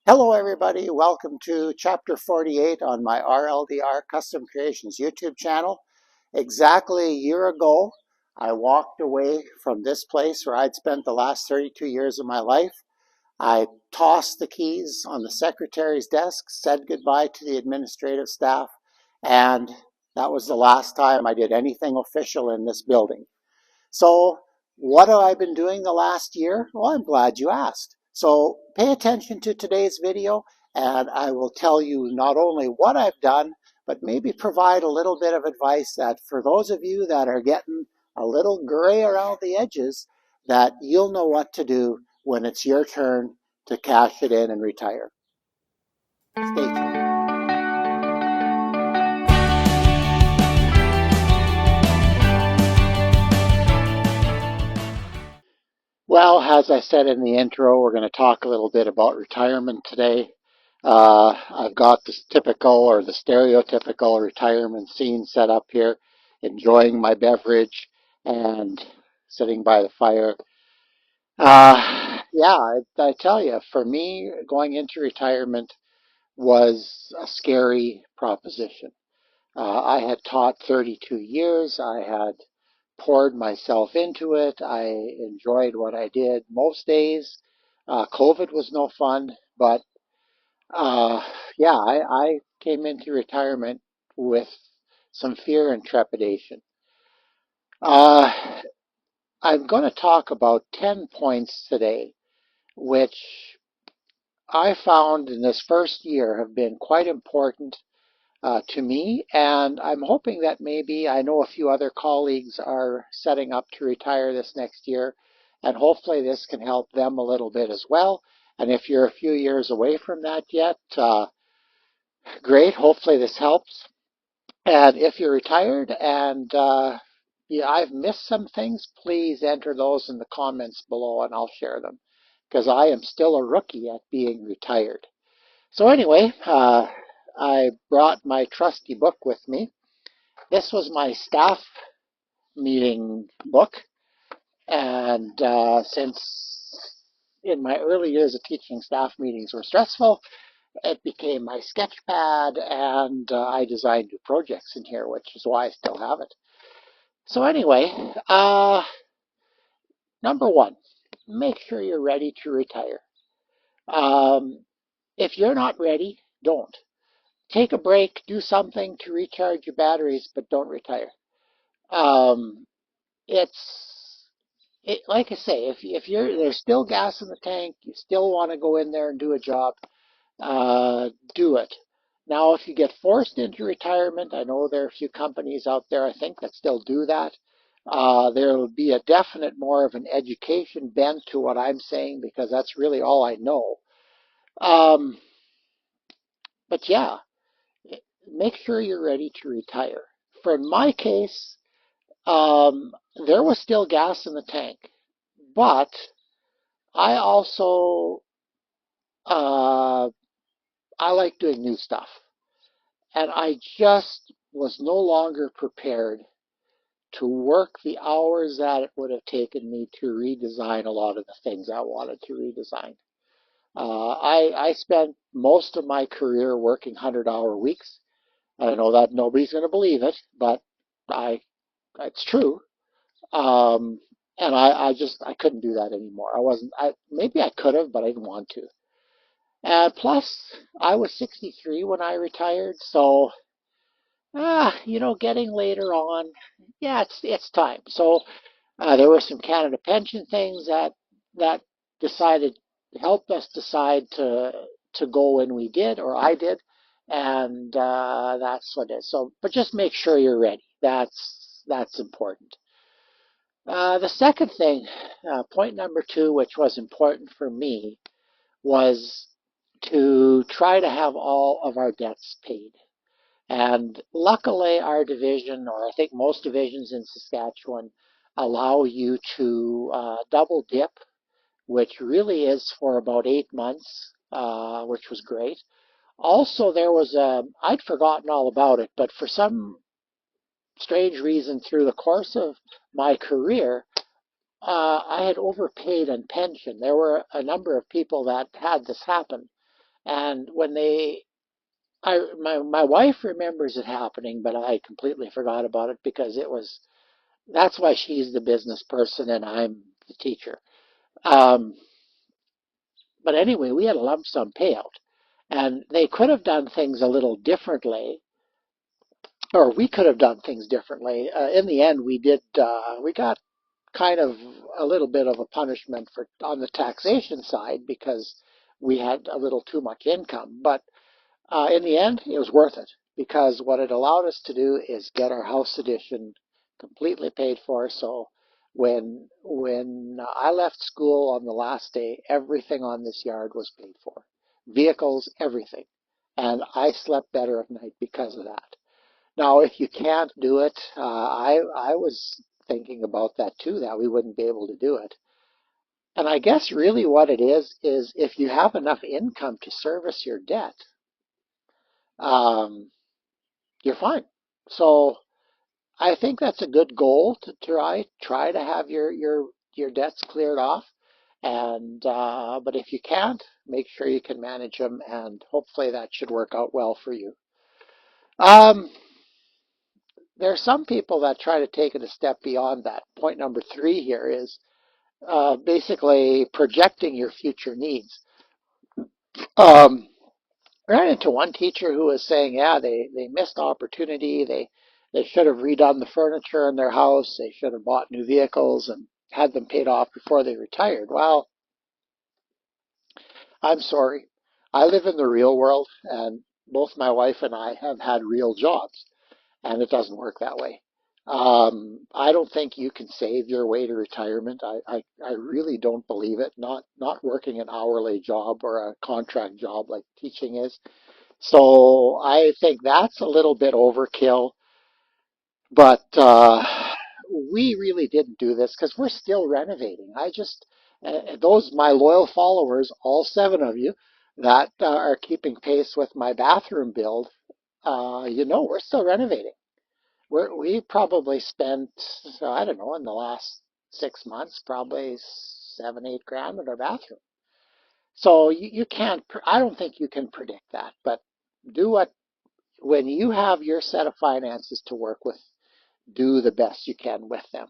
Hello everybody, welcome to chapter 48 on my RLDR Custom Creations YouTube channel. Exactly a year ago, I walked away from this place where I'd spent the last 32 years of my life. I tossed the keys on the secretary's desk, said goodbye to the administrative staff, and that was the last time I did anything official in this building. So what have I been doing the last year? Well, I'm glad you asked. So pay attention to today's video and I will tell you not only what I've done, but maybe provide a little bit of advice that for those of you that are getting a little gray around the edges, that you'll know what to do when it's your turn to cash it in and retire. Stay tuned. Well, as I said in the intro, we're going to talk a little bit about retirement today. I've got this typical or the stereotypical retirement scene set up here, enjoying my beverage and sitting by the fire. I tell you, for me, going into retirement was a scary proposition. I had taught 32 years. I had poured myself into it. I enjoyed what I did most days. COVID was no fun, but I came into retirement with some fear and trepidation. Uh, I'm going to talk about 10 points today, which I found in this first year have been quite important to me, and I'm hoping that maybe I know a few other colleagues are setting up to retire this next year, and hopefully this can help them a little bit as well. And if you're a few years away from that yet, great. Hopefully this helps. And if you're retired and I've missed some things, please enter those in the comments below and I'll share them because I am still a rookie at being retired. So anyway, I brought my trusty book with me. This was my staff meeting book, and since in my early years of teaching, staff meetings were stressful, it became my sketch pad, and I designed new projects in here, which is why I still have it. So anyway, number one, make sure you're ready to retire. If you're not ready, don't. Take a break, do something to recharge your batteries, but don't retire. Um, like I say, if there's still gas in the tank, you still want to go in there and do a job, do it. Now, if you get forced into retirement, I know there are a few companies out there, I think, that still do that. There will be a definite more of an education bent to what I'm saying because that's really all I know. Um, but yeah, make sure you're ready to retire. For my case, there was still gas in the tank, but I also I like doing new stuff, and I just was no longer prepared to work the hours that it would have taken me to redesign a lot of the things I wanted to redesign. I spent most of my career working 100-hour weeks. I know that nobody's going to believe it, but it's true. Um, and I couldn't do that anymore. Maybe I could have, but I didn't want to. And plus, I was 63 when I retired, so getting later on, yeah, it's time. So there were some Canada pension things that decided helped us decide to go when we did, or I did, and that's what it is. So, but just make sure you're ready. That's important. The second thing, point number two, which was important for me, was to try to have all of our debts paid. And luckily, our division, or I think most divisions in Saskatchewan, allow you to double dip, which really is for about 8 months, which was great. Also, there was I'd forgotten all about it, but for some strange reason through the course of my career, I had overpaid on pension. There were a number of people that had this happen. And when my wife remembers it happening, but I completely forgot about it because that's why she's the business person and I'm the teacher. Um, but anyway, we had a lump sum payout, and they could have done things a little differently, or we could have done things differently. In the end, we got kind of a little bit of a punishment for on the taxation side because we had a little too much income. But in the end, it was worth it because what it allowed us to do is get our house addition completely paid for. So when I left school on the last day, everything on this yard was paid for, vehicles, everything, and I slept better at night because of that. Now, if you can't do it, I was thinking about that too, that we wouldn't be able to do it. And I guess really what it is if you have enough income to service your debt, um, you're fine. So I think that's a good goal to try to have your debts cleared off. And but if you can't, make sure you can manage them, and hopefully that should work out well for you. Um, there are some people that try to take it a step beyond that. Point number three here is basically projecting your future needs. Um, I ran into one teacher who was saying, yeah, they missed opportunity. They should have redone the furniture in their house. They should have bought new vehicles and had them paid off before they retired. Well, I'm sorry. I live in the real world, and both my wife and I have had real jobs, and it doesn't work that way. I don't think you can save your way to retirement. I really don't believe it. Not working an hourly job or a contract job like teaching is. So I think that's a little bit overkill, but we really didn't do this because we're still renovating. Those, my loyal followers, all seven of you that are keeping pace with my bathroom build, we're still renovating. We probably spent, I don't know, in the last 6 months, probably 7, 8 grand in our bathroom. So you can't, I don't think you can predict that, but do what when you have your set of finances to work with, do the best you can with them.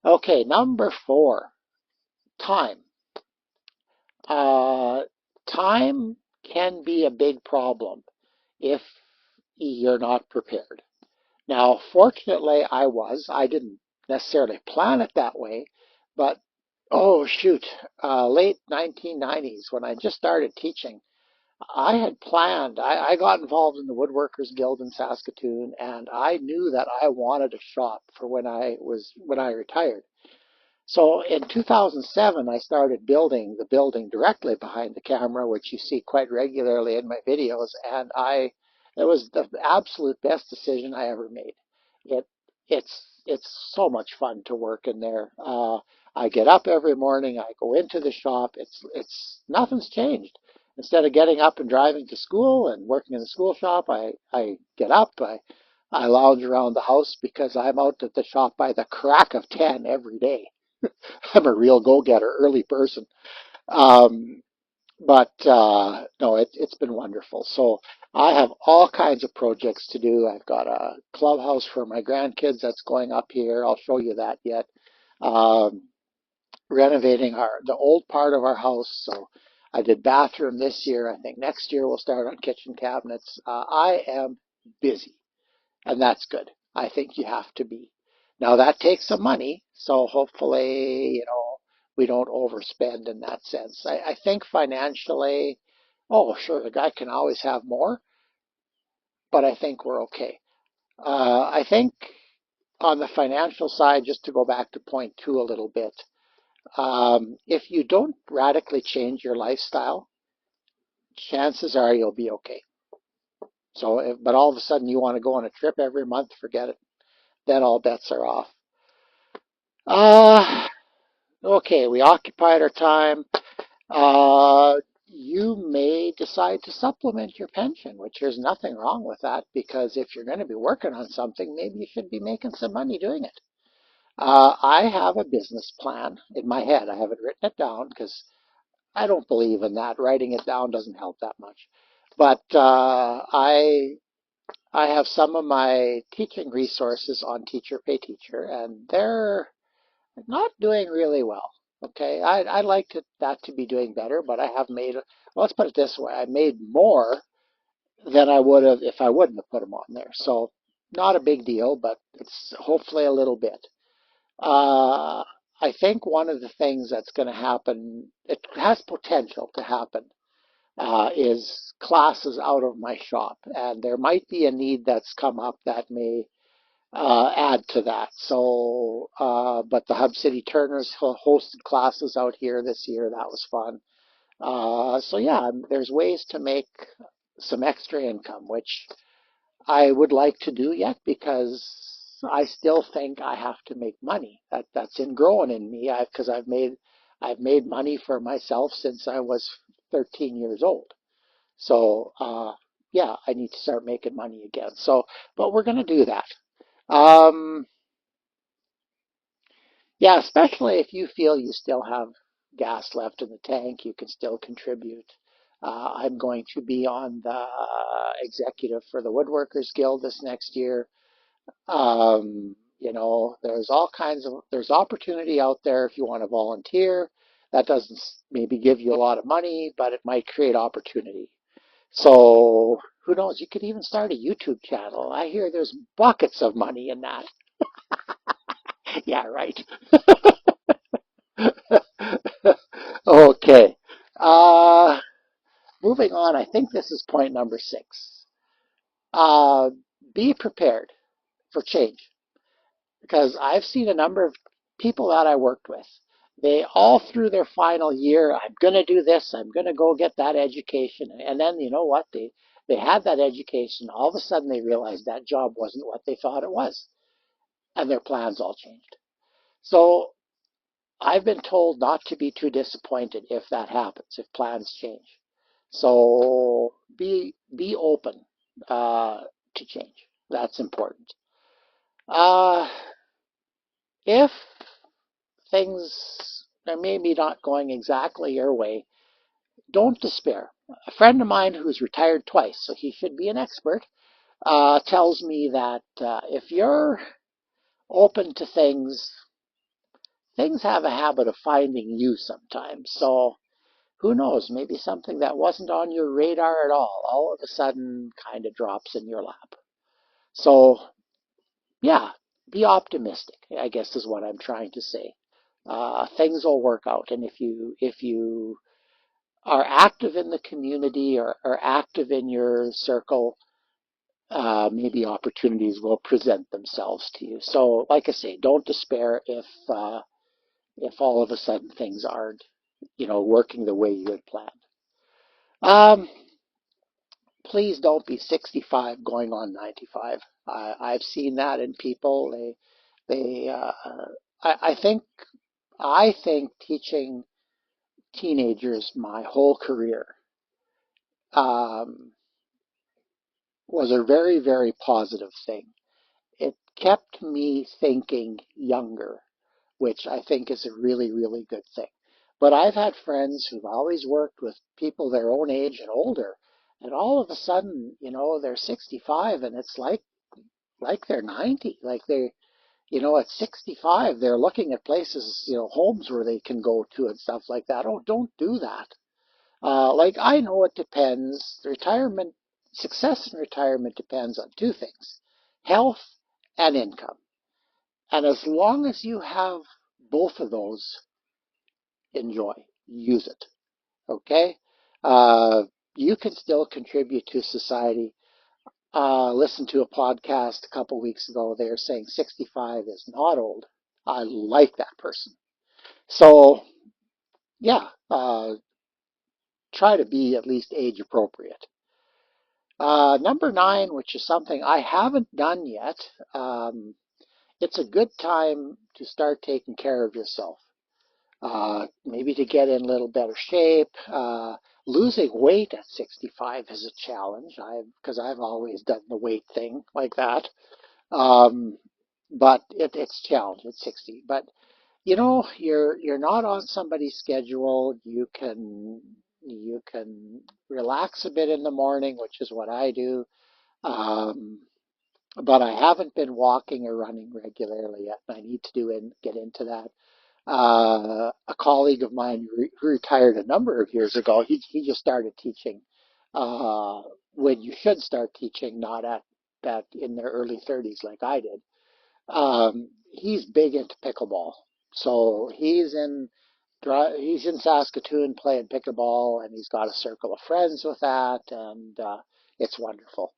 Okay, number four, time. Uh, Time can be a big problem if you're not prepared. Now, fortunately, I didn't necessarily plan it that way, but oh shoot, late 1990s when I just started teaching, I had planned, I got involved in the Woodworkers Guild in Saskatoon, and I knew that I wanted a shop for when I retired. So in 2007, I started building the building directly behind the camera, which you see quite regularly in my videos, and it was the absolute best decision I ever made. It, it's so much fun to work in there. I get up every morning, I go into the shop. Nothing's changed. Instead of getting up and driving to school and working in the school shop, I get up, I lounge around the house because I'm out at the shop by the crack of 10 every day. I'm a real go-getter, early person. Um, but no, it's been wonderful. So I have all kinds of projects to do. I've got a clubhouse for my grandkids that's going up here. I'll show you that yet. Um, Renovating the old part of our house. So I did bathroom this year. I think next year we'll start on kitchen cabinets. I am busy. And that's good. I think you have to be. Now that takes some money, so hopefully, we don't overspend in that sense. I think financially, oh, sure, the guy can always have more, but I think we're okay. I think on the financial side, just to go back to point two a little bit, if you don't radically change your lifestyle, chances are you'll be okay. So, but all of a sudden you want to go on a trip every month, forget it. Then all bets are off. Uh, okay, we occupied our time. Uh, you may decide to supplement your pension, which there's nothing wrong with that because if you're going to be working on something, maybe you should be making some money doing it. I have a business plan in my head. I haven't written it down because I don't believe in that. Writing it down doesn't help that much. But I have some of my teaching resources on Teacher Pay Teacher, and they're not doing really well. Okay, I'd like that to be doing better, but I have made, well, let's put it this way, I made more than I would have if I wouldn't have put them on there. So not a big deal, but it's hopefully a little bit. Uh, I think one of the things that's going to happen, it has potential to happen, is classes out of my shop. And there might be a need that's come up that may add to that. So, but the Hub City Turners hosted classes out here this year. That was fun. So yeah, there's ways to make some extra income, which I would like to do yet because I still think I have to make money. That's ingrown in me because I've made money for myself since I was 13 years old. So yeah, I need to start making money again. So, but we're going to do that. Um, yeah, especially if you feel you still have gas left in the tank, you can still contribute. I'm going to be on the executive for the Woodworkers Guild this next year. There's all kinds of there's opportunity out there if you want to volunteer. That doesn't maybe give you a lot of money, but it might create opportunity. So who knows? You could even start a YouTube channel. I hear there's buckets of money in that. Yeah, right. Okay. Uh, Moving on, I think this is point number 6. Uh, be prepared for change because I've seen a number of people that I worked with. They all through their final year, I'm going to do this, I'm going to go get that education. And then you know what? They had that education. All of a sudden they realized that job wasn't what they thought it was. And their plans all changed. So I've been told not to be too disappointed if that happens, if plans change. So be open to change. That's important. Uh, if things are maybe not going exactly your way, don't despair. A friend of mine who's retired twice, so he should be an expert, tells me that if you're open to things, things have a habit of finding you sometimes. So who knows, maybe something that wasn't on your radar at all of a sudden kind of drops in your lap. So, yeah, be optimistic, I guess is what I'm trying to say. Things will work out. And if you are active in the community or active in your circle, maybe opportunities will present themselves to you. So, like I say, don't despair if all of a sudden things aren't, working the way you had planned. Um, Please don't be 65 going on 95. I've seen that in people. They, I think, I think teaching teenagers my whole career um, was a very, very positive thing. It kept me thinking younger, which I think is a really, really good thing. But I've had friends who've always worked with people their own age and older, and all of a sudden, they're 65, and it's like they're 90, like at 65, they're looking at places, homes where they can go to and stuff like that. Oh, don't do that. Like I know it depends. Retirement, success in retirement depends on two things: health and income. And as long as you have both of those, enjoy, use it. Okay? Uh, you can still contribute to society. Listened to a podcast a couple weeks ago. They are saying 65 is not old. I like that person. So, yeah, try to be at least age appropriate. Number 9, which is something I haven't done yet, it's a good time to start taking care of yourself. Maybe to get in a little better shape. Losing weight at 65 is a challenge. Because I've always done the weight thing like that. Um, but it's challenge at 60. But you're not on somebody's schedule. You can relax a bit in the morning, which is what I do. Um, but I haven't been walking or running regularly yet, and I need to get into that. A colleague of mine who retired a number of years ago, he just started teaching uh, when you should start teaching, not at that in their early 30s like I did. He's big into pickleball, so he's in Saskatoon playing pickleball, and he's got a circle of friends with that, and it's wonderful.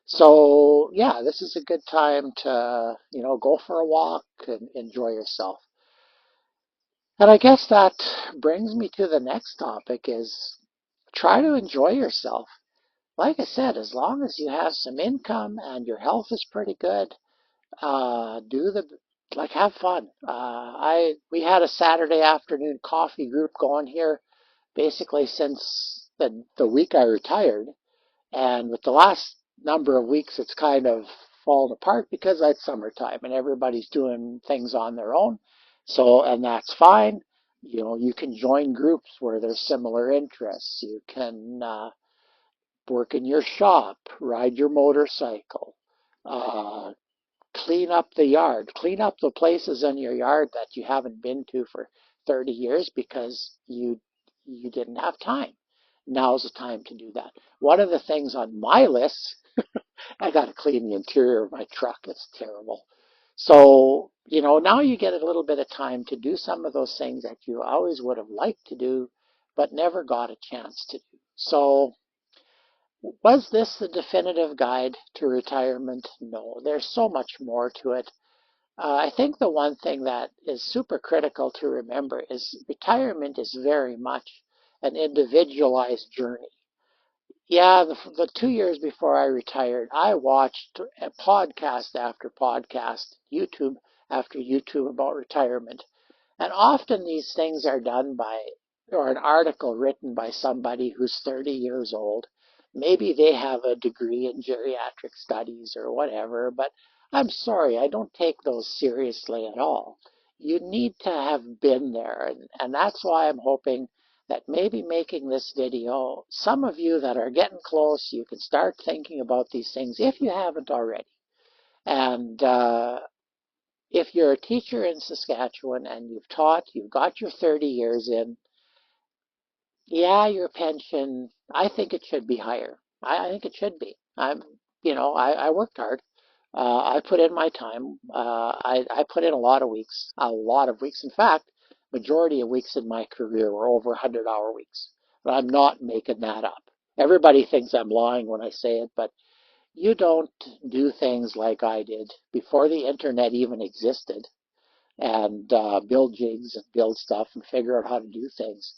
So yeah, this is a good time to, go for a walk and enjoy yourself. And I guess that brings me to the next topic is try to enjoy yourself. Like I said, as long as you have some income and your health is pretty good, do the like have fun. I we had a Saturday afternoon coffee group going here basically since the week I retired. And with the last number of weeks, it's kind of fallen apart because it's summertime and everybody's doing things on their own. So, and that's fine. You can join groups where there's similar interests. You can work in your shop, ride your motorcycle, uh, clean up the yard, clean up the places in your yard that you haven't been to for 30 years because you didn't have time. Now's the time to do that. One of the things on my list, I got to clean the interior of my truck. It's terrible. So, now you get a little bit of time to do some of those things that you always would have liked to do, but never got a chance to do. So, was this the definitive guide to retirement? No, there's so much more to it. I think the one thing that is super critical to remember is retirement is very much an individualized journey. Yeah, the 2 years before I retired, I watched a podcast after podcast, YouTube after YouTube about retirement. And often these things are done by, or an article written by somebody who's 30 years old. Maybe they have a degree in geriatric studies or whatever, but I'm sorry, I don't take those seriously at all. You need to have been there, and that's why I'm hoping that maybe making this video, some of you that are getting close, you can start thinking about these things if you haven't already. And if you're a teacher in Saskatchewan and you've taught, you've got your 30 years in, yeah, your pension, I think it should be higher. I think it should be. I worked hard. I put in my time. I put in a lot of weeks. In fact, majority of weeks in my career were over 100-hour weeks. But I'm not making that up. Everybody thinks I'm lying when I say it, but you don't do things like I did before the internet even existed and build jigs and build stuff and figure out how to do things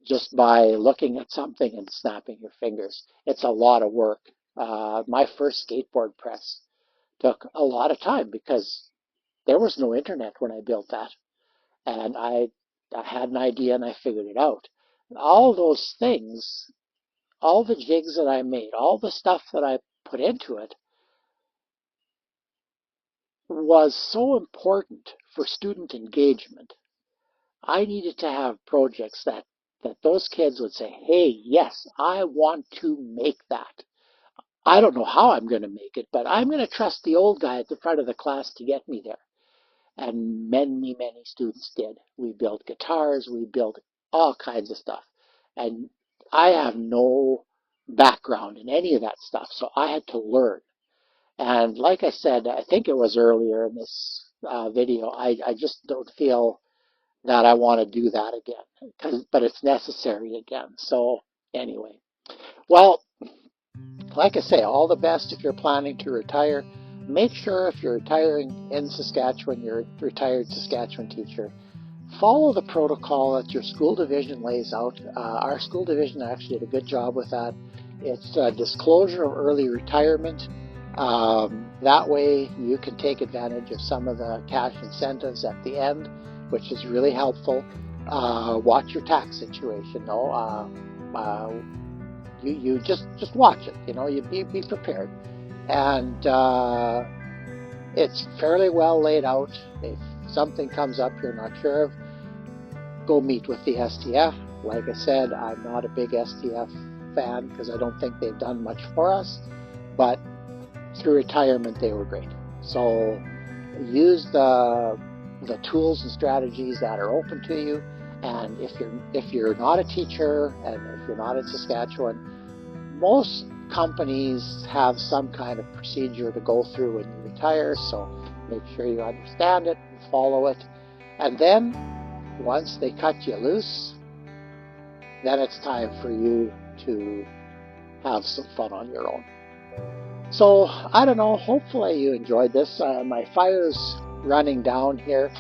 just by looking at something and snapping your fingers. It's a lot of work. My first skateboard press took a lot of time because there was no internet when I built that. And I had an idea and I figured it out. All those things, all the jigs that I made, all the stuff that I put into it was so important for student engagement. I needed to have projects that those kids would say, hey, yes, I want to make that. I don't know how I'm going to make it, but I'm going to trust the old guy at the front of the class to get me there. And many, many students did. We built guitars, we built all kinds of stuff. And I have no background in any of that stuff, so I had to learn. And like I said, I think it was earlier in this video, I just don't feel that I want to do that again, but it's necessary again. So anyway, well, like I say, all the best if you're planning to retire. Make sure if you're retiring in Saskatchewan, you're a retired Saskatchewan teacher, follow the protocol that your school division lays out. Our school division actually did a good job with that. It's a disclosure of early retirement. That way you can take advantage of some of the cash incentives at the end, which is really helpful. Watch your tax situation though. You just watch it. You be prepared, and it's fairly well laid out. If something comes up you're not sure of, go meet with the STF. Like I said, I'm not a big STF fan because I don't think they've done much for us, but through retirement they were great. So use the tools and strategies that are open to you. And if you're not a teacher and if you're not in Saskatchewan, most companies have some kind of procedure to go through when you retire, so make sure you understand it and follow it. And then once they cut you loose, then it's time for you to have some fun on your own. So I don't know, hopefully you enjoyed this. My fire's running down here.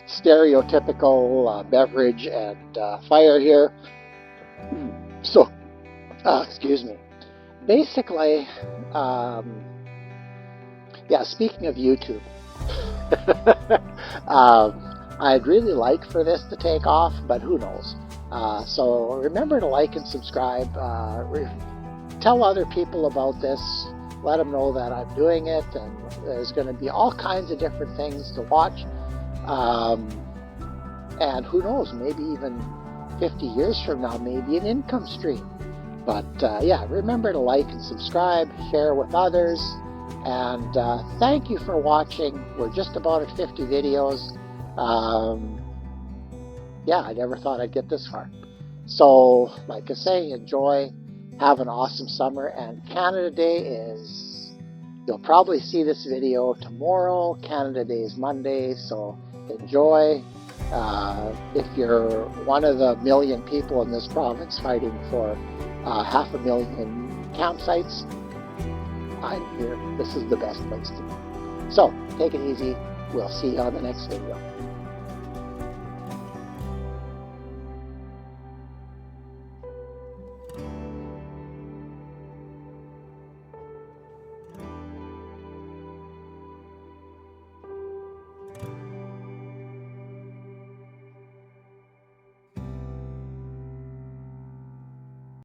Stereotypical beverage and fire here. So, excuse me. Basically, yeah, speaking of YouTube, I'd really like for this to take off, but who knows. So remember to like and subscribe. Tell other people about this. Let them know that I'm doing it, and there's going to be all kinds of different things to watch. And who knows, maybe even 50 years from now, maybe an income stream. But yeah, remember to like and subscribe, share with others, and thank you for watching. We're just about at 50 videos. Yeah, I never thought I'd get this far. So, like I say, enjoy, have an awesome summer, and Canada Day is, you'll probably see this video tomorrow. Canada Day is Monday, so enjoy. If you're one of the million people in this province fighting for 500,000 campsites, I'm here. This is the best place to be. So, take it easy. We'll see you on the next video.